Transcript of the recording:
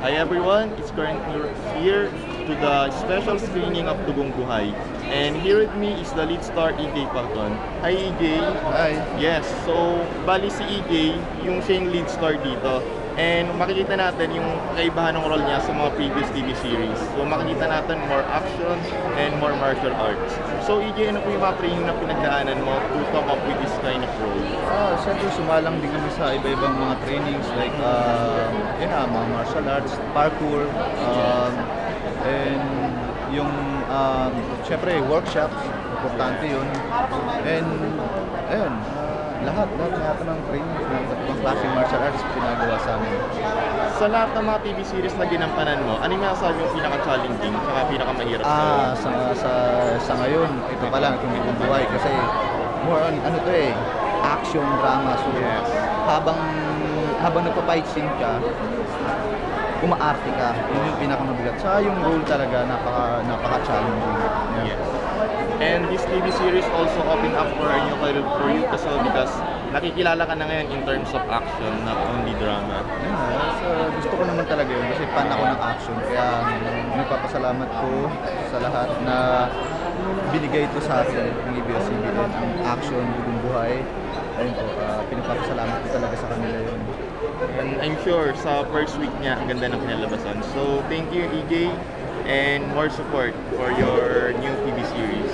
Hi everyone, it's currently here to the special screening of Dugong Buhay. And here with me is the lead star EJ Falcon. Hi EJ. Hi. Yes, so bali si EJ, yung siya yung lead star dito. And makikita natin yung kaibahan ng role niya sa mga previous TV series. So makikita natin more action and more martial arts. So EJ, ano po yung mga training na pinagdaanan mo to come up with this kind of role? Siyempre sumalang din kami sa iba-ibang mga trainings like mga martial arts, parkour, and yung siyempre workshops, importante yun. And ayun, lahat ng trainings ng ibang klaseng martial arts pinagawa sa amin. Sa lahat ng mga TV series na ginampanan mo, ano yung masasabi yung pinaka-challenging at pinakamahirap Sa ngayon, ito pa lang itong Dugong Buhay kasi more on action drama. So Yes. habang nagpa-fight scene ka, umaarte ka. Yun yung pinakamabigat. Sa yung role talaga napaka-challenging. Yeah. Yes. And this TV series also opened up for a new career for you as well because nakikilala ka na ngayon in terms of action, not only drama. Gusto ko naman talaga yun kasi fan ako ng action. Kaya nagpapasalamat ko sa lahat na binigay ito sa akin ng ABS-CBN, ang action, Dugong Buhay. Ayun po, pinagpapasalamat ko talaga sa kanila yun. And I'm sure sa first week niya, ang ganda ng pinalabasan. So thank you EJ and more support for your new TV series.